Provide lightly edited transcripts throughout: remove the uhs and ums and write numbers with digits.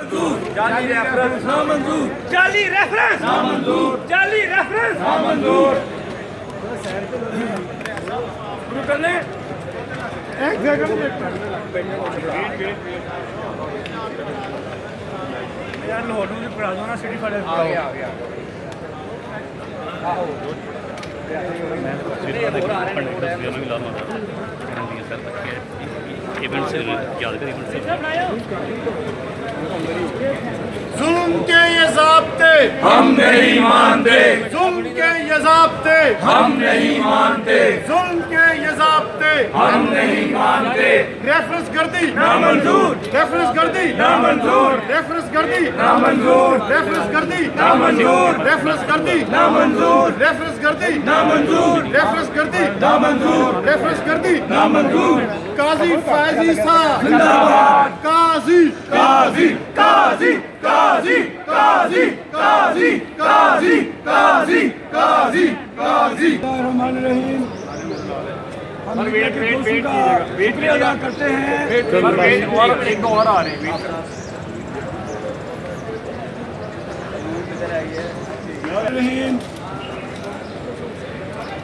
जाली रेफरेंस नामंजूर, जाली रेफरेंस नामंजूर, जाली रेफरेंस नामंजूर। शुरू कर लें। एक सेकंड यार, लाहौर में पढ़ा दो ना, सिटी फाइल आ गया जुल्म के ये ज़ाब्ते हम नहीं मानते, जुल्म के ये ज़ाब्ते हम नहीं मानते, जुल्म के ये ज़ाब्ते हम नहीं मानते। रेफरेंस गर्दी नामंजूर, रेफरेंस गर्दी नामंजूर, रेफरेंस गर्दी नामंजूर, रेफरेंस गर्दी नामंजूर, रेफरेंस गर्दी नामंजूर, रेफरेंस गर्दी नामंजूर, रेफरेंस गर्दी नामंजूर, रेफरेंस गर्दी नामंजूर। काजी फैजी साहब जिंदाबाद। काजी काजी काजी काजी काजी काजी काजी काजी काजी काजी। रहीम, हम मीडिया के दोस्तों का शुक्रिया अदा करते हैं। एक और आ रहे हैं। रहीम,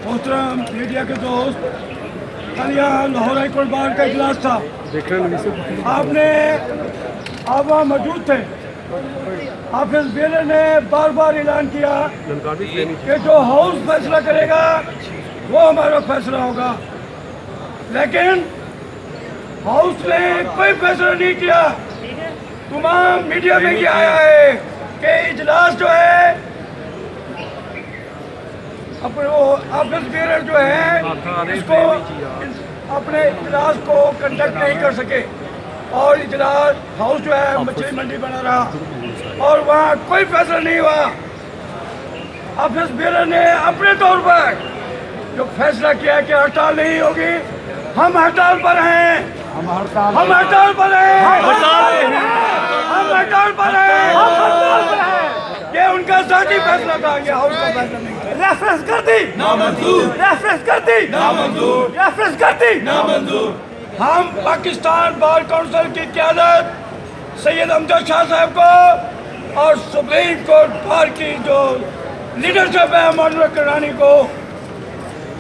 मोहतरम मीडिया के दोस्त, कल यहाँ लाहौर हाई कोर्ट बार का इजलास था। आप वहाँ मौजूद थे। हाफिज बेलर ने बार बार ऐलान किया कि जो हाउस फैसला करेगा वो हमारा फैसला होगा, लेकिन हाउस ने कोई फैसला नहीं किया। तमाम मीडिया में ये आया है कि इजलास जो है अपने वो हाफिज बेलर जो है इसको अपने इजलास को कंडक्ट नहीं कर सके और इजलास हाउस जो है मछली मंडी बना रहा और वहाँ कोई फैसला नहीं हुआ। हाफिज बेलर ने अपने तौर पर जो फैसला किया कि हड़ताल नहीं होगी, हम हड़ताल पर हैं, हम हड़ताल पर हैं, हम हड़ताल पर हैं। ये उनका ज़ाती फैसला था, ये हाउस का फैसला नहीं था। रेफरेंस कर दी नामंजूर, रेफरेंस कर दी नामंजूर, रेफरेंस कर दी नामंजूर। हम पाकिस्तान बार काउंसिल की क़यादत सैयद अमजद शाह साहब को और सुप्रीम कोर्ट बार की जो लीडरशिप है मानव करानी को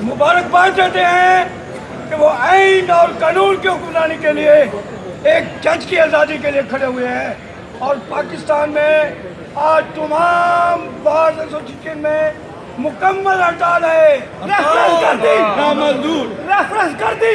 मुबारकबाद देते हैं कि वो आइन और कानून की हुक्मरानी के लिए एक जज की आज़ादी के लिए खड़े हुए हैं। और पाकिस्तान में आज तमाम बार एसोसिएशन में मुकम्मल हड़ताल है। रेफरेंस कर दी नामंजूर, रेफरेंस कर दी।